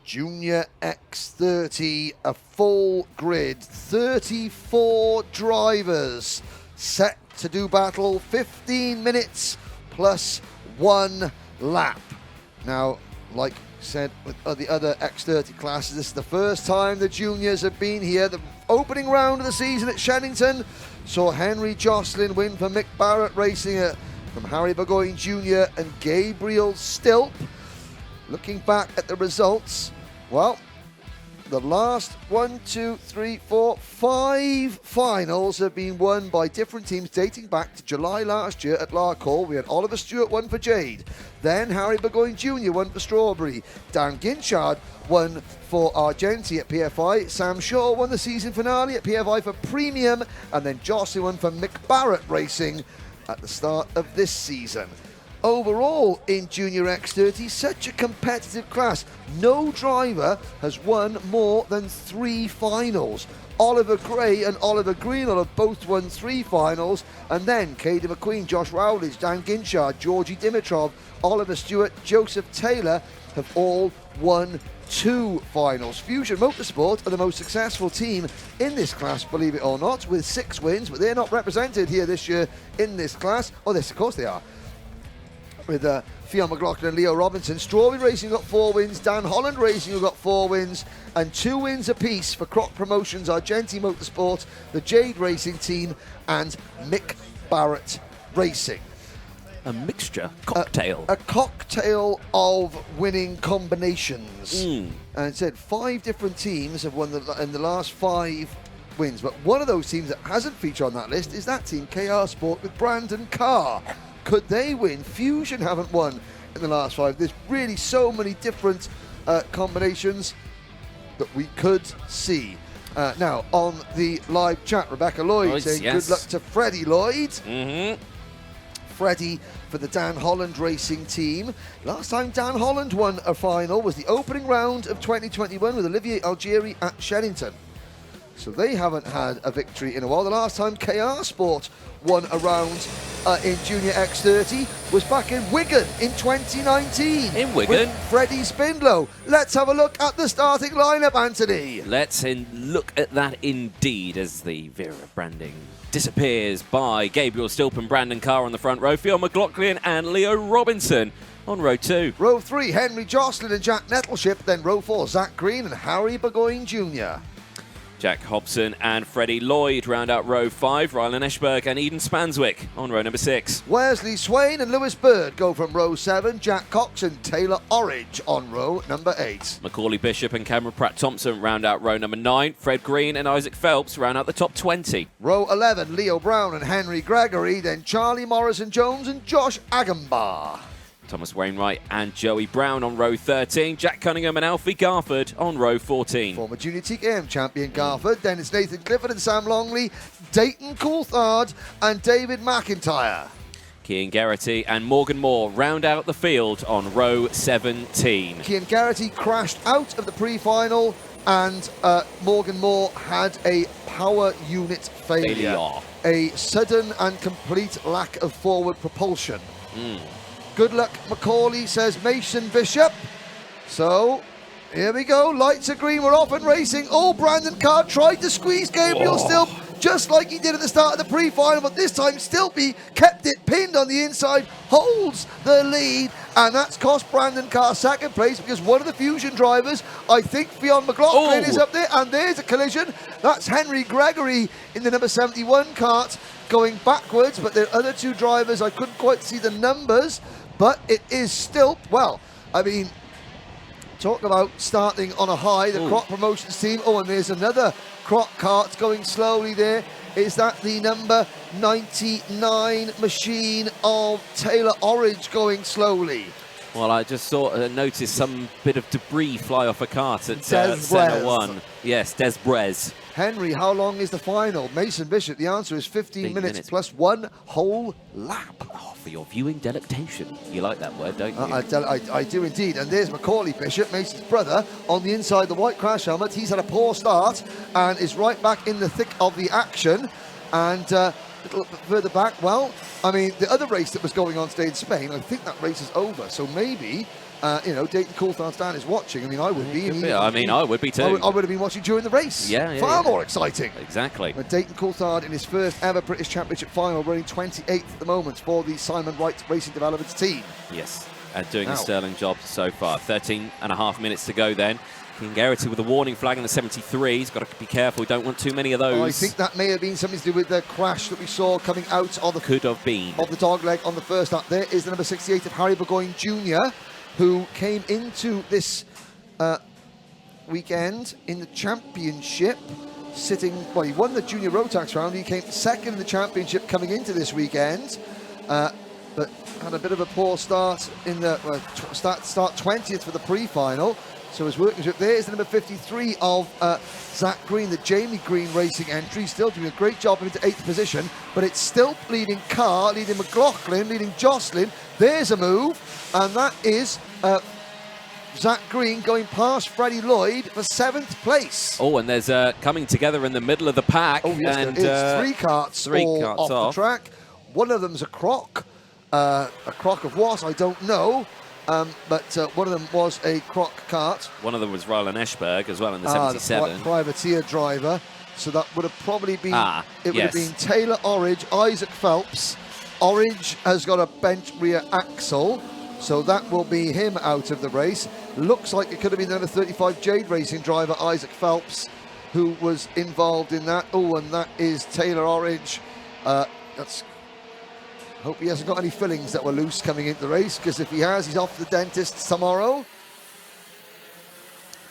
Junior X30, a full grid, 34 drivers set to do battle, 15 minutes plus 1 lap. Now, like said with the other X30 classes, this is the first time the juniors have been here. The opening round of the season at Shenington saw Henry Jocelyn win for Mick Barrett Racing from Harry Burgoyne Jr. and Gabriel Stilp. Looking back at the results, well, the last 5 finals have been won by different teams dating back to July last year at Larkhall. We had Oliver Stewart won for Jade. Then Harry Burgoyne Jr. won for Strawberry. Dan Ginchard won for Argenti at PFI. Sam Shaw won the season finale at PFI for Premium. And then Jocelyn won for Mick Barrett Racing at the start of this season. Overall in Junior X30, such a competitive class. No driver has won more than 3 finals. Oliver Gray and Oliver Greenall have both won 3 finals, and then Caden McQueen, Josh Rowledge, Dan Ginchard, Georgie Dimitrov, Oliver Stewart, Joseph Taylor have all won 2 finals. Fusion Motorsport are the most successful team in this class, believe it or not, with 6 wins, but they're not represented here this year in this class. Oh, yes, of course they are. With Fionn McLaughlin and Leo Robinson. Strawberry Racing got 4 wins, Dan Holland Racing who got 4 wins, and 2 wins apiece for Croc Promotions, Argenti Motorsport, the Jade Racing Team, and Mick Barrett Racing. A mixture, cocktail. A cocktail of winning combinations. And it said 5 different teams have won in the last 5 wins, but one of those teams that hasn't featured on that list is that team, KR Sport, with Brandon Carr. Could they win? Fusion haven't won in the last 5. There's really so many different combinations that we could see. Now, on the live chat, Rebecca Lloyd saying good luck to Freddie Lloyd. Freddie for the Dan Holland Racing team. Last time Dan Holland won a final was the opening round of 2021 with Olivier Algieri at Shenington. So they haven't had a victory in a while. The last time KR Sport won a round in Junior X30 was back in Wigan in 2019. In Wigan? With Freddie Spindlow. Let's have a look at the starting lineup, Anthony. Let's look at that indeed as the Wera branding disappears by Gabriel Stilp and Brandon Carr on the front row, Fionn McLaughlin and Leo Robinson on row 2. Row 3, Henry Jocelyn and Jack Nettleship. Then row 4, Zach Green and Harry Burgoyne Jr. Jack Hobson and Freddie Lloyd round out row 5. Rylan Eschberg and Eden Spanswick on row number 6. Wesley Swain and Lewis Bird go from row 7. Jack Cox and Taylor Orridge on row number 8. Macaulay Bishop and Cameron Pratt-Thompson round out row number 9. Fred Green and Isaac Phelps round out the top 20. Row 11, Leo Brown and Henry Gregory. Then Charlie Morrison-Jones and Josh Agambar. Thomas Wainwright and Joey Brown on row 13. Jack Cunningham and Alfie Garford on row 14. Former Junior TKM champion Garford. Then it's Nathan Clifford and Sam Longley, Dayton Coulthard and David McIntyre. Cian Geraghty and Morgan Moore round out the field on row 17. Cian Geraghty crashed out of the pre-final and Morgan Moore had a power unit failure. A sudden and complete lack of forward propulsion. Good luck, Macaulay, says Mason Bishop. So, here we go. Lights are green. We're off and racing. Oh, Brandon Carr tried to squeeze Gabriel Stilp just like he did at the start of the pre-final, but this time Stilpy kept it pinned on the inside, holds the lead, and that's cost Brandon Carr second place because one of the Fusion drivers, I think Fionn McLaughlin, is up there, and there's a collision. That's Henry Gregory in the number 71 kart going backwards, but the other 2 drivers, I couldn't quite see the numbers. But it is Stilp. Well, I mean, talk about starting on a high, the Croc Promotions team. Oh, and there's another Croc kart going slowly there. Is that the number 99 machine of Taylor Orridge going slowly? Well, I just noticed some bit of debris fly off a kart at Senna 1. Yes, Des Brez. Henry, how long is the final? Mason Bishop, the answer is 15 minutes plus 1 whole lap. Oh, for your viewing delectation. You like that word, don't you? I do indeed. And there's Macaulay Bishop, Mason's brother, on the inside, the white crash helmet. He's had a poor start and is right back in the thick of the action. And a little bit further back, well, I mean, the other race that was going on today in Spain, I think that race is over. So maybe Dayton Coulthard's Dan is watching. I mean, I would be. I would be too. I would have been watching during the race. Far more exciting. Exactly. But Dayton Coulthard in his first ever British Championship final, running 28th at the moment for the Simon Wright Racing Developments team. Yes, and doing a sterling job so far. 13.5 minutes to go then. King Garrity with a warning flag in the 73. He's got to be careful. Don't want too many of those. I think that may have been something to do with the crash that we saw coming out of the dog leg on the first lap. There is the number 68 of Harry Burgoyne Jr., who came into this weekend in the championship sitting, well, he won the junior Rotax round. He came second in the championship coming into this weekend, but had a bit of a poor start in the start 20th for the pre-final. So he's working with, there's the number 53 of Zach Green, the Jamie Green Racing entry, still doing a great job into 8th position, but it's still leading Carr, leading McLaughlin, leading Jocelyn. There's a move, and that is Zach Green going past Freddie Lloyd for 7th place. Oh, and there's coming together in the middle of the pack. Oh, yes, and there is. Three karts off the track. One of them's a croc. A croc of what, I don't know. But one of them was a croc kart. One of them was Roland Eschberg as well in the 77. The privateer driver. So that would have probably been, would have been Taylor Orridge, Isaac Phelps. Orridge has got a bent rear axle, so that will be him out of the race. Looks like it could have been the number 35 Jade Racing driver, Isaac Phelps, who was involved in that. Oh, and that is Taylor Orridge. Hope he hasn't got any fillings that were loose coming into the race, because if he has, he's off to the dentist tomorrow.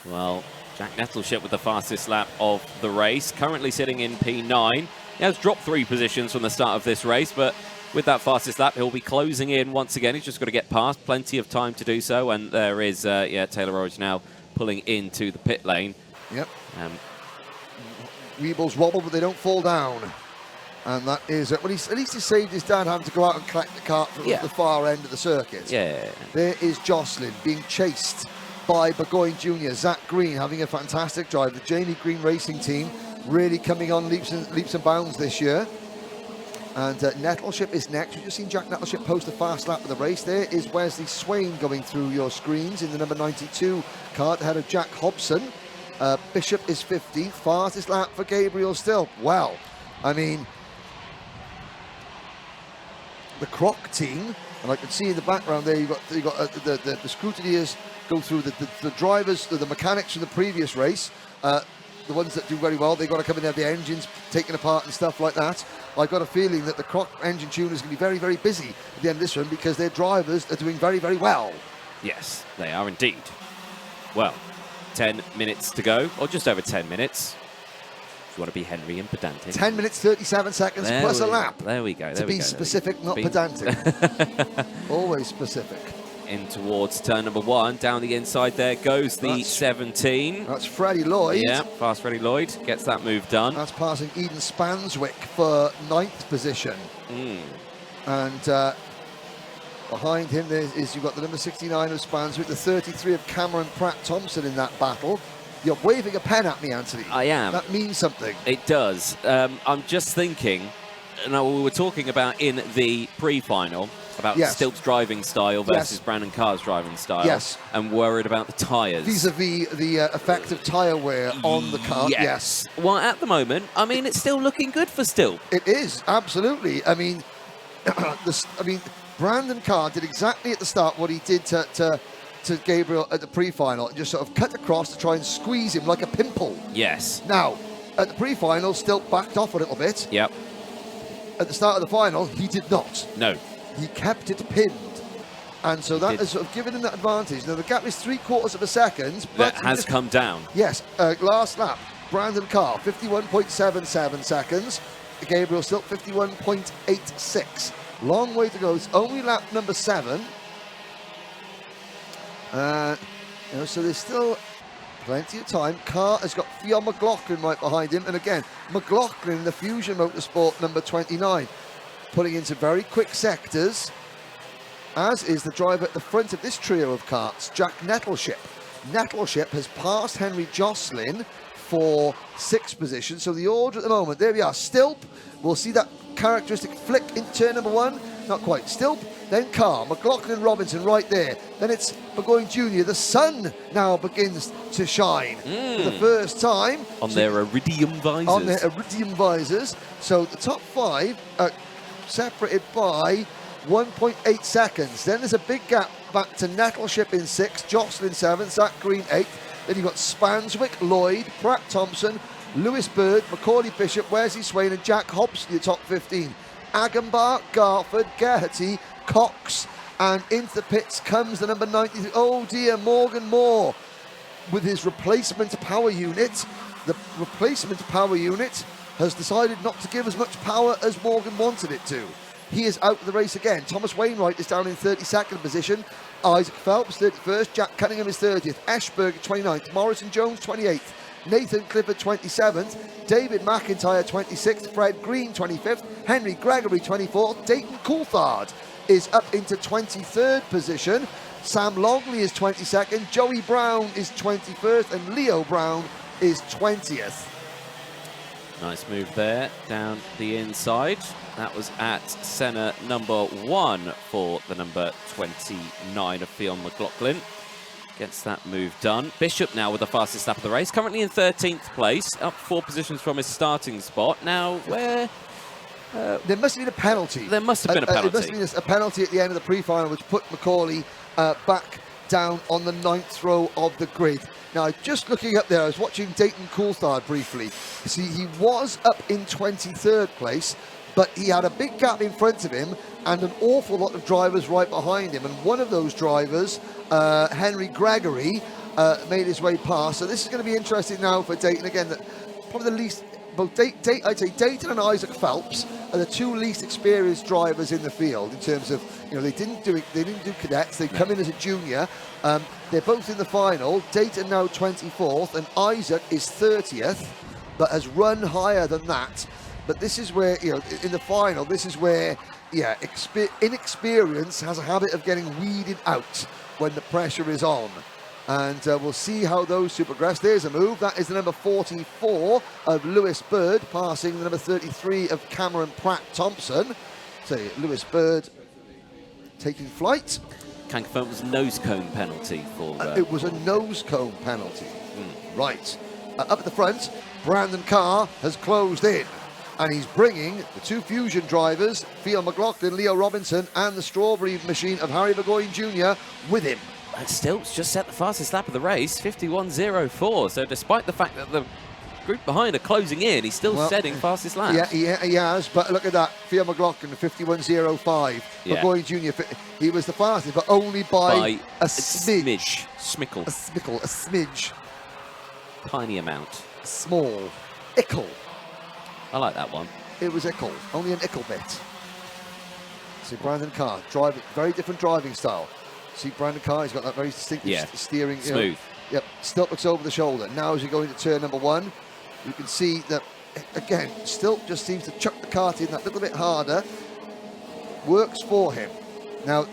Well, Jack Nettleship with the fastest lap of the race, currently sitting in P9. He has dropped 3 positions from the start of this race, but with that fastest lap, he'll be closing in once again. He's just got to get past, plenty of time to do so, and there is, Taylor Orridge now pulling into the pit lane. Yep. Weebles wobble, but they don't fall down. And that is, at least he saved his dad having to go out and collect the cart from the far end of the circuit. Yeah. There is Jocelyn being chased by Burgoyne Jr., Zach Green having a fantastic drive. The Jamie Green Racing team really coming on leaps and bounds this year. And Nettleship is next. We've just seen Jack Nettleship post a fast lap of the race. There is Wesley Swain going through your screens in the number 92 cart ahead of Jack Hobson. Bishop is 50th. Fastest lap for Gabriel Stilp. Well, I mean, the Croc team, and I can see in the background there you've got the scrutineers go through the drivers, the mechanics from the previous race, the ones that do very well. They've got to come in and have the engines taken apart and stuff like that. I've got a feeling that the Croc engine tuners going to be very, very busy at the end of this one, because their drivers are doing very, very well. Yes, they are indeed. Well, 10 minutes to go, or just over 10 minutes. You want to be Henry and pedantic. 10 minutes, 37 seconds plus a lap. There we go. To be specific, not pedantic. Always specific. In towards turn number 1. Down the inside there goes the 17. That's Freddie Lloyd. Yeah, fast Freddie Lloyd gets that move done. That's passing Eden Spanswick for 9th position. And behind him you've got the number 69 of Spanswick, the 33 of Cameron Pratt Thompson in that battle. You're waving a pen at me, Anthony. I am. That means something. It does. I'm just thinking, we were talking about in the pre-final, about Stilp's driving style versus Brandon Carr's driving style. Yes. And worried about the tyres. Vis-a-vis the effect of tyre wear on the car. Yes. Well, at the moment, I mean, it's still looking good for Stilp. It is, absolutely. I mean, Brandon Carr did exactly at the start what he did to Gabriel at the pre-final, and just sort of cut across to try and squeeze him like a pimple. Yes. Now, at the pre-final, Stilp backed off a little bit. Yep. At the start of the final, he did not. No. He kept it pinned. And so that has sort of given him that advantage. Now, the gap is 3/4 of a second. But that has come down. Yes. Last lap, Brandon Carr, 51.77 seconds. Gabriel Stilp, 51.86. Long way to go. It's only lap number 7. So there's still plenty of time. Carr has got Fionn McLaughlin right behind him, and again, McLaughlin in the Fusion Motorsport number 29, pulling into very quick sectors, as is the driver at the front of this trio of karts, Jack Nettleship. Nettleship has passed Henry Jocelyn for 6th position, so the order at the moment, there we are. Stilp, we'll see that characteristic flick in turn number 1, not quite. Stilp then Carr, McLaughlin and Robinson right there. Then it's Burgoyne Jr. The sun now begins to shine for the first time. On their iridium visors. On their iridium visors. So the top 5 are separated by 1.8 seconds. Then there's a big gap back to Nettleship in 6th, Jocelyn 7th, Zach Green 8th. Then you've got Spanswick, Lloyd, Pratt Thompson, Lewis Bird, Macaulay Bishop, Wesley Swain and Jack Hobson, your top 15. Agambar, Garford, Geraghty, Cox, and into the pits comes the number 93. Oh dear, Morgan Moore with his replacement power unit. The replacement power unit has decided not to give as much power as Morgan wanted it to. He is out of the race again. Thomas Wainwright is down in 32nd position. Isaac Phelps, 31st. Jack Cunningham is 30th. Eschberger, 29th. Morrison Jones, 28th. Nathan Clifford, 27th. David McIntyre, 26th. Fred Green, 25th. Henry Gregory, 24th. Dayton Coulthard is up into 23rd position. Sam Longley is 22nd. Joey Brown is 21st. And Leo Brown is 20th. Nice move there, down the inside. That was at Senna number 1 for the number 29 of Fionn McLaughlin. Gets that move done. Bishop now with the fastest lap of the race, currently in 13th place, up 4 positions from his starting spot. Now, where... there must have been a penalty. There must have been a penalty. There must have been a penalty at the end of the pre-final, which put Macaulay back down on the 9th row of the grid. Now, just looking up there, I was watching Dayton Coulthard briefly. See, he was up in 23rd place, but he had a big gap in front of him and an awful lot of drivers right behind him. And one of those drivers, Henry Gregory, made his way past. So this is going to be interesting now for Dayton. Again, probably the least... Both I'd say Dayton and Isaac Phelps are the 2 least experienced drivers in the field in terms of, they didn't do cadets. They come in as a junior. They're both in the final. Dayton now 24th and Isaac is 30th, but has run higher than that. But this is where, in the final, this is where, inexperience has a habit of getting weeded out when the pressure is on. And we'll see how those two progress. There's a move. That is the number 44 of Lewis Bird, passing the number 33 of Cameron Pratt Thompson. So Lewis Bird taking flight. Can confirm it was a nose cone penalty for... it was a nose cone penalty. Right. Up at the front, Brandon Carr has closed in. And he's bringing the 2 Fusion drivers, Fionn McLaughlin, Leo Robinson, and the Strawberry machine of Harry Burgoyne Jr. with him. And Stilp's just set the fastest lap of the race, 51.04. So despite the fact that the group behind are closing in, he's still setting fastest lap. Yeah, he has. But look at that. Fionn McLaughlin, 51.05. Burgoyne Jr., he was the fastest, but only by a smidge. Smickle. A smickle, a smidge. Tiny amount. Small. Ickle. I like that one. It was ickle. Only an ickle bit. See, Brandon Carr, very different driving style. See Brandon Carr, he's got that very distinctive steering. Smooth. Yep, Stilp looks over the shoulder. Now as you go into turn number 1, you can see that, again, Stilp just seems to chuck the kart in that little bit harder. Works for him. Now,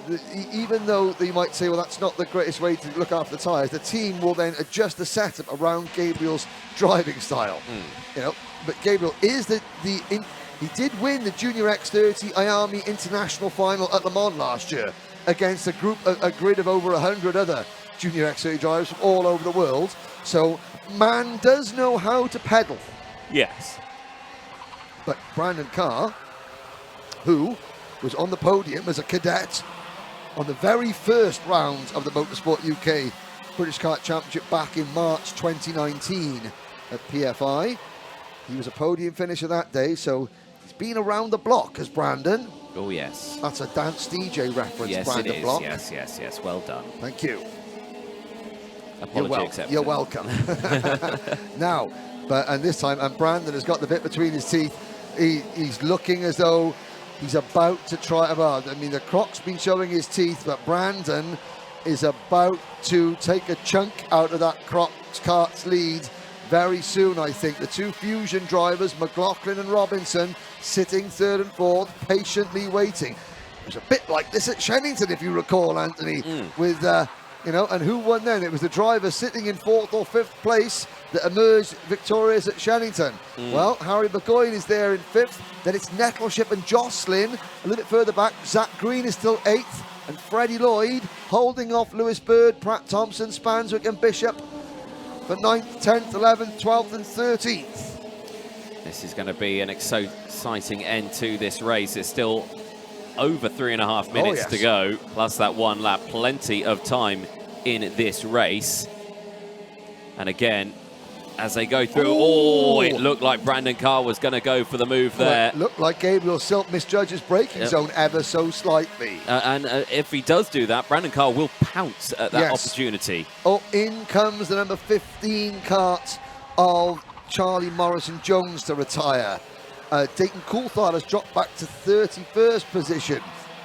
even though you might say, well, that's not the greatest way to look after the tyres, the team will then adjust the setup around Gabriel's driving style. But Gabriel is he did win the Junior X30 IAMI International Final at Le Mans last year against a grid of over 100 other Junior X30 drivers from all over the world. So, man does know how to pedal. Yes. But Brandon Carr, who was on the podium as a cadet on the very first round of the Motorsport UK British Kart Championship back in March 2019 at PFI. He was a podium finisher that day, so he's been around the block as Brandon. Oh, yes. That's a Dance DJ reference, yes, Brandon it is. Block. Yes. Well done. Thank you. Apology accepted. You're welcome. Now, and this time, Brandon has got the bit between his teeth. He's looking as though he's about to try about. I mean, the Croc's been showing his teeth, but Brandon is about to take a chunk out of that Croc's kart's lead very soon, I think. The 2 Fusion drivers, McLaughlin and Robinson, sitting 3rd and 4th, patiently waiting. It was a bit like this at Shenington, if you recall, Anthony, with You know, and who won then? It was the driver sitting in 4th or 5th place that emerged victorious at Shenington. Well, Harry Burgoyne is there in 5th. Then it's Nettleship and Jocelyn. A little bit further back, Zach Green is still 8th. And Freddie Lloyd holding off Lewis Bird, Pratt Thompson, Spanswick and Bishop for 9th, 10th, 11th, 12th and 13th. This is going to be an exciting end to this race. There's still over 3.5 minutes to go, plus that one lap. Plenty of time in this race. And again, as they go through, it looked like Brandon Carr was going to go for the move there. It looked like Gabriel Stilp misjudges braking zone ever so slightly. And if he does do that, Brandon Carr will pounce at that opportunity. Oh, in comes the number 15 kart of Charlie Morrison-Jones to retire. Dayton Coulthard has dropped back to 31st position.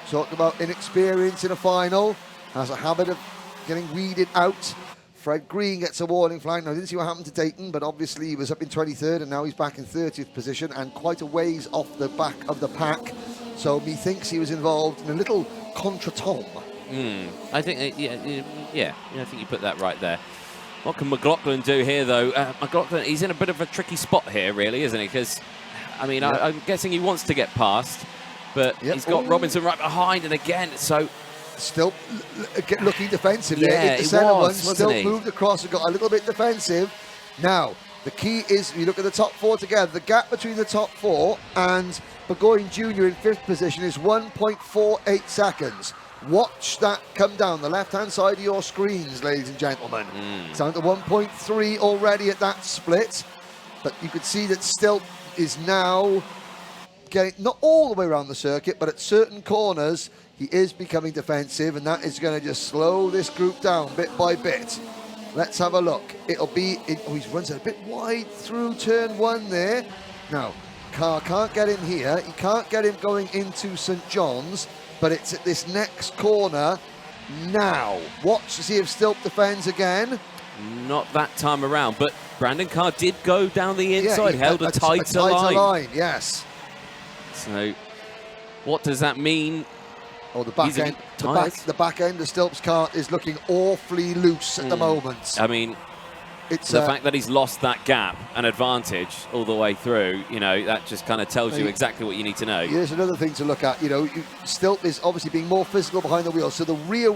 Talk about inexperience in a final. Has a habit of getting weeded out. Fred Green gets a warning flag. Now, I didn't see what happened to Dayton, but obviously he was up in 23rd and now he's back in 30th position and quite a ways off the back of the pack. So methinks he was involved in a little contretemps. I think, I think you put that right there. What can McLaughlin do here, though? McLaughlin, he's in a bit of a tricky spot here, really, isn't he? Because, I mean, I'm guessing he wants to get past, but he's got Robinson right behind, and again, so... Still looking defensive there. In the centre one, still moved across and got a little bit defensive. Now, the key is, you look at the top 4 together, the gap between the top 4 and Burgoyne Jr. in 5th position is 1.48 seconds. Watch that come down the left-hand side of your screens, ladies and gentlemen. It's down to 1.3 already at that split. But you can see that Stilp is now getting, not all the way around the circuit, but at certain corners, he is becoming defensive, and that is going to just slow this group down bit by bit. Let's have a look. It'll be, he runs a bit wide through turn 1 there. Now, Carr can't get him here. He can't get him going into St. John's, but it's at this next corner now. Watch to see if Stilp defends again. Not that time around, but Brandon Carr did go down the inside, held a tighter line. Yes. So, what does that mean? Oh, the back end, the back end of Stilp's kart is looking awfully loose at the moment. I mean, it's the fact that he's lost that gap and advantage all the way through, you know, that just kind of tells you exactly what you need to know. Here's another thing to look at. You know, Stilp is obviously being more physical behind the wheel, so the rear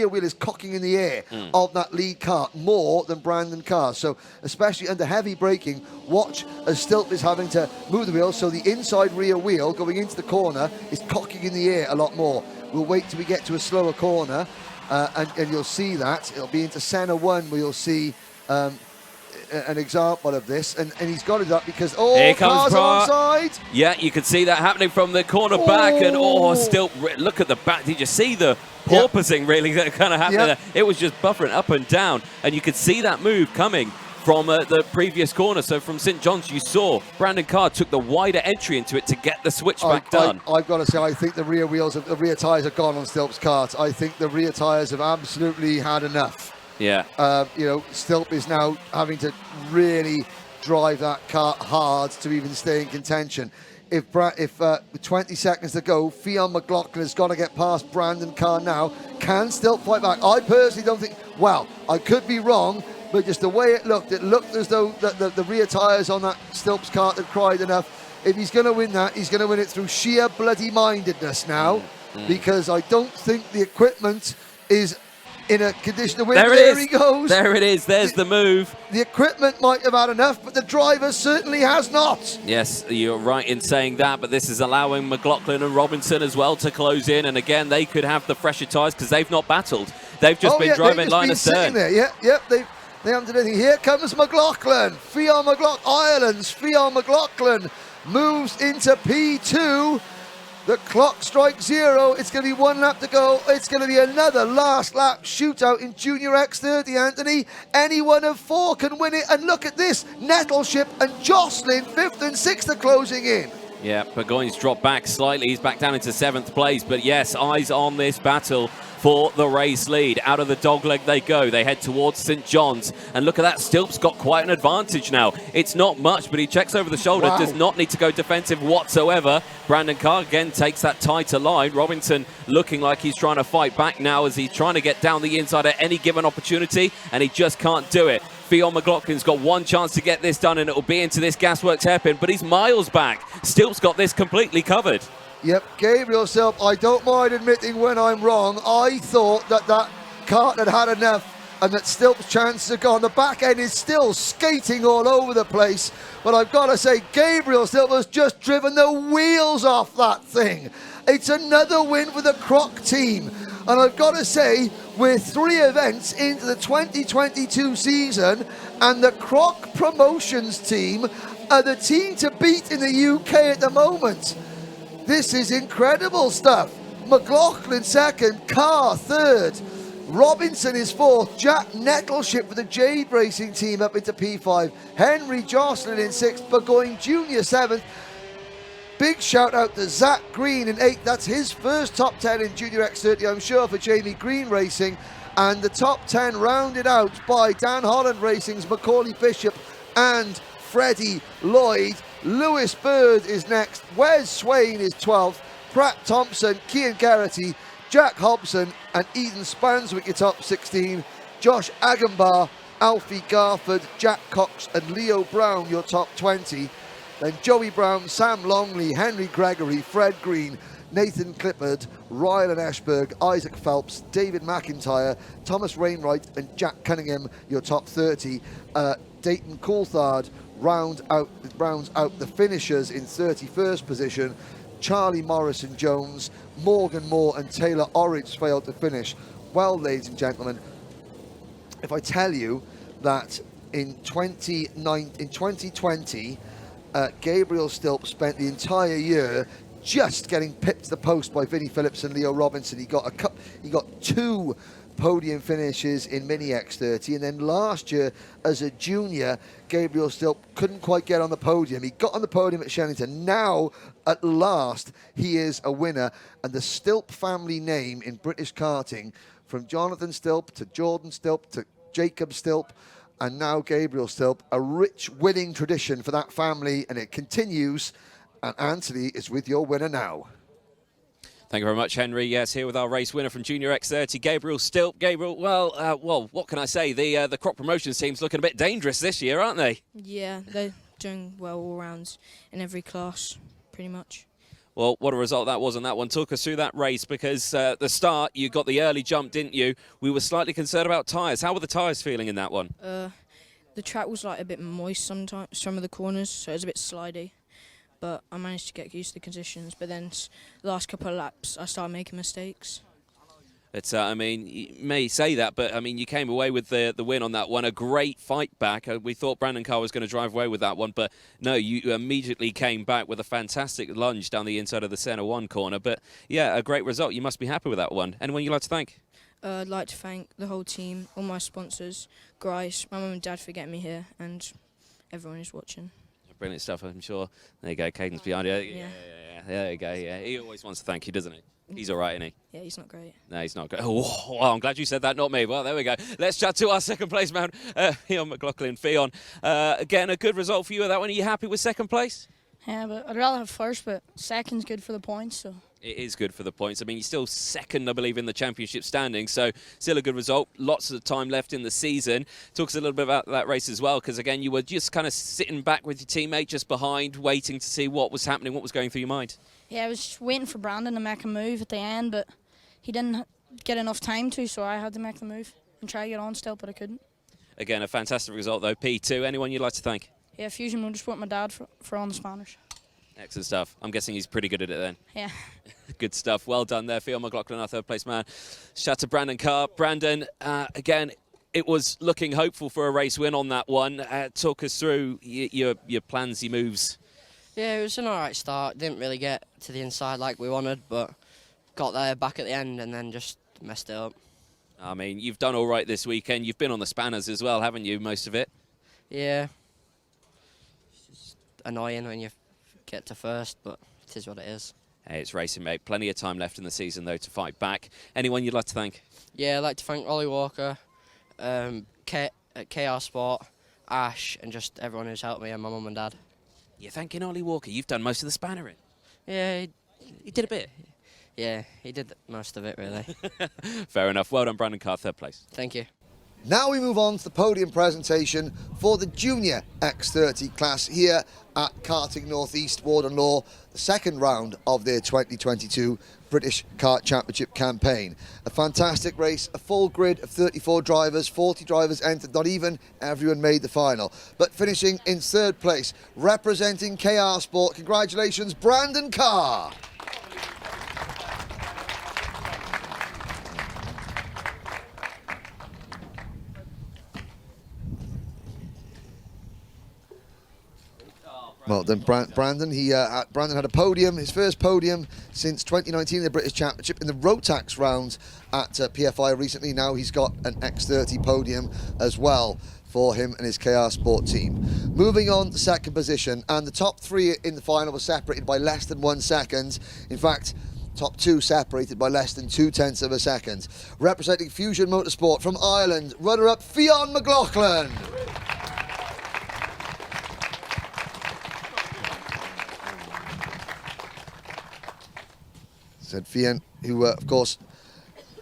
wheel is cocking in the air of that lead kart more than Brandon Carr. So especially under heavy braking, watch as Stilp is having to move the wheel, so the inside rear wheel going into the corner is cocking in the air a lot more. We'll wait till we get to a slower corner, and you'll see that. It'll be into Senna 1 where you'll see an example of this, and he's got it up because here comes Carr's alongside. Yeah, you can see that happening from the corner back, and still look at the back. Did you see the porpoising really that kind of happened there? It was just buffering up and down, and you could see that move coming from the previous corner. So from St. John's, you saw Brandon Carr took the wider entry into it to get the switchback done. I've got to say, I think the rear tyres have gone on Stilp's kart. I think the rear tyres have absolutely had enough. Yeah. You know, Stilp is now having to really drive that kart hard to even stay in contention. If 20 seconds to go, Fionn McLaughlin has got to get past Brandon Carr now. Can Stilp fight back? I personally don't think, well, I could be wrong, but just the way it looked as though the rear tyres on that Stilp's kart had cried enough. If he's going to win that, he's going to win it through sheer bloody mindedness now, because I don't think the equipment is in a condition to win. There he goes. There it is. There's the move. The equipment might have had enough, but the driver certainly has not. Yes, you're right in saying that, but this is allowing McLaughlin and Robinson as well to close in, and again, they could have the fresher tyres because they've not battled. They've just been driving line astern. They haven't done anything. Here comes McLaughlin. Fionn McLaughlin, Ireland's Fionn McLaughlin moves into P2. The clock strikes 0. It's going to be 1 lap to go. It's going to be another last lap shootout in Junior X30, Anthony. Any one of 4 can win it. And look at this. Nettleship and Jocelyn, 5th and 6th are closing in. Yeah, Burgoyne's dropped back slightly. He's back down into 7th place. But yes, eyes on this battle for the race lead. Out of the dogleg they go. They head towards St. John's. And look at that. Stilp's got quite an advantage now. It's not much, but he checks over the shoulder. Wow. Does not need to go defensive whatsoever. Brandon Carr again takes that tighter line. Robinson looking like he's trying to fight back now as he's trying to get down the inside at any given opportunity, and he just can't do it. Fionn McLaughlin's got one chance to get this done, and it'll be into this Gasworks hairpin, but he's miles back. Stilp's got this completely covered. Yep, Gabriel Stilp, I don't mind admitting when I'm wrong. I thought that kart had enough and that Stilp's chances are gone. The back end is still skating all over the place, but I've got to say, Gabriel Stilp has just driven the wheels off that thing. It's another win for the Croc team. And I've got to say, we're 3 events into the 2022 season, and the Croc Promotions team are the team to beat in the UK at the moment. This is incredible stuff. McLaughlin second, Carr third, Robinson is fourth, Jack Nettleship for the Jade Racing team up into P5, Henry Jocelyn in sixth, Burgoyne Jr. seventh. Big shout out to Zach Green in 8th. That's his first top 10 in Junior X30, I'm sure, for Jamie Green Racing. And the top 10 rounded out by Dan Holland Racing's Macaulay Bishop and Freddie Lloyd. Lewis Bird is next. Wes Swain is 12th. Pratt Thompson, Cian Garrity, Jack Hobson and Eden Spanswick your top 16. Josh Agambar, Alfie Garford, Jack Cox and Leo Brown your top 20. Then Joey Brown, Sam Longley, Henry Gregory, Fred Green, Nathan Clifford, Ryan Ashberg, Isaac Phelps, David McIntyre, Thomas Wainwright and Jack Cunningham, your top 30. Dayton Coulthard rounds out the finishers in 31st position. Charlie Morrison-Jones, Morgan Moore and Taylor Orridge failed to finish. Well, ladies and gentlemen, if I tell you that in 2020, Gabriel Stilp spent the entire year just getting pipped to the post by Vinnie Phillips and Leo Robinson. He got 2 podium finishes in Mini X30, and then last year as a junior, Gabriel Stilp couldn't quite get on the podium. He got on the podium at Shenington. Now, at last, he is a winner, and the Stilp family name in British karting, from Jonathan Stilp to Jordan Stilp to Jacob Stilp, and now Gabriel Stilp, a rich winning tradition for that family, and it continues. And Anthony is with your winner now. Thank you very much, Henry. Yes, here with our race winner from Junior X30, Gabriel Stilp. Gabriel, well, what can I say? The Crop Promotions team's looking a bit dangerous this year, aren't they? Yeah, they're doing well all rounds in every class, pretty much. Well, what a result that was on that one. Talk us through that race, because at the start, you got the early jump, didn't you? We were slightly concerned about tyres. How were the tyres feeling in that one? The track was like a bit moist sometimes, some of the corners, so it was a bit slidey. But I managed to get used to the conditions. But then the last couple of laps, I started making mistakes. It's, I mean, you may say that, but I mean, you came away with the win on that one. A great fight back. We thought Brandon Carr was going to drive away with that one, but no, you immediately came back with a fantastic lunge down the inside of the centre one corner. But yeah, a great result. You must be happy with that one. Anyone you'd like to thank? I'd like to thank the whole team, all my sponsors, Grice, my mum and dad for getting me here, and everyone who's watching. Brilliant stuff, I'm sure. There you go, Caden's behind you. Yeah. There you go, yeah. He always wants to thank you, doesn't he? He's all right, isn't he? Yeah, he's not great. No, he's not great. Oh, well, I'm glad you said that, not me. Well, there we go. Let's chat to our second place man, Fionn McLaughlin. Fionn, again, a good result for you with that one. Are you happy with second place? Yeah, but I'd rather have first, but second's good for the points, so. It is good for the points. I mean, you're still second, I believe, in the championship standing, so still a good result. Lots of time left in the season. Talk us a little bit about that race as well, because, again, you were just kind of sitting back with your teammate just behind, waiting to see what was happening, what was going through your mind. Yeah, I was just waiting for Brandon to make a move at the end, but he didn't get enough time to, so I had to make the move and try to get on still, but I couldn't. Again, a fantastic result, though. P2, anyone you'd like to thank? Yeah, Fusion Motorsport, my dad, for on the spanners. Excellent stuff. I'm guessing he's pretty good at it then. Yeah. Good stuff. Well done there, Fionn McLaughlin, our third place man. Shout to Brandon Carr. Brandon, again, it was looking hopeful for a race win on that one. Talk us through your plans, your moves. Yeah, it was an alright start. Didn't really get to the inside like we wanted, but got there back at the end and then just messed it up. I mean, you've done all right this weekend. You've been on the spanners as well, haven't you, most of it? Yeah. It's just annoying when you get to first, but it is what it is. It's racing, mate. Plenty of time left in the season, though, to fight back. Anyone you'd like to thank? Yeah, I'd like to thank Ollie Walker, KR Sport, Ash, and just everyone who's helped me, and my mum and dad. You're thanking Ollie Walker. You've done most of the spannering. Yeah, He did a bit. yeah, he did most of it, really. Fair enough. Well done, Brandon Carr, third place. Thank you. Now we move on to the podium presentation for the Junior X30 class here at Karting North East Warden Law, the second round of their 2022 British Kart Championship campaign. A fantastic race, a full grid of 34 drivers, 40 drivers entered, not even everyone made the final. But finishing in third place, representing KR Sport, congratulations, Brandon Carr. Well then, Brandon had a podium, his first podium since 2019 in the British Championship in the Rotax round at PFI recently. Now he's got an X30 podium as well for him and his KR Sport team. Moving on to second position, and the top three in the final were separated by less than 1 second. In fact, top two separated by less than 0.2 of a second. Representing Fusion Motorsport from Ireland, runner-up Fionn McLaughlin. Said Fionn, who of course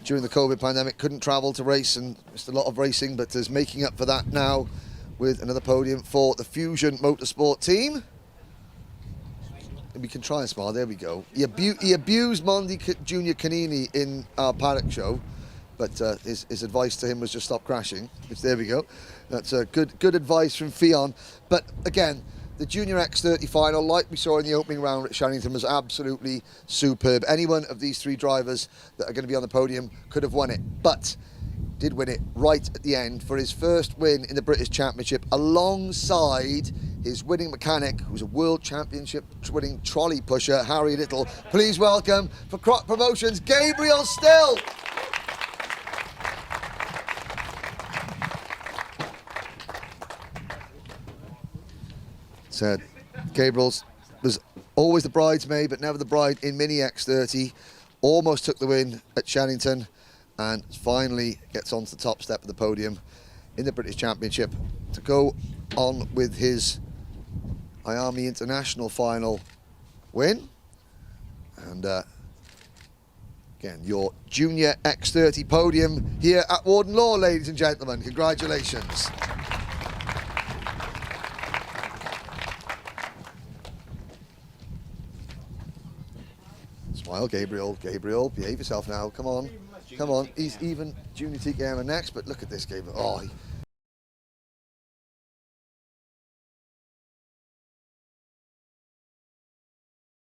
during the COVID pandemic couldn't travel to race and missed a lot of racing, but is making up for that now with another podium for the Fusion Motorsport team. And we can try and smile, there we go. He abused Mondi Junior Canini in our paddock show, but his advice to him was just stop crashing, which there we go. That's good advice from Fionn. But again, the Junior X30 final, like we saw in the opening round at Shenington, was absolutely superb. Any one of these three drivers that are going to be on the podium could have won it, but did win it right at the end for his first win in the British Championship, alongside his winning mechanic, who's a World Championship winning trolley pusher, Harry Little. Please welcome, for Croc Promotions, Gabriel Stilp. Said Gabriel was always the bridesmaid, but never the bride in Mini X30. Almost took the win at Shenington, and finally gets onto the top step of the podium in the British Championship to go on with his Miami International final win. And again, your Junior X30 podium here at Warden Law, ladies and gentlemen. Congratulations. Smile, Gabriel. Gabriel, behave yourself now. Come on. Come on. He's even Junior TKM next, but look at this, Gabriel. Oh,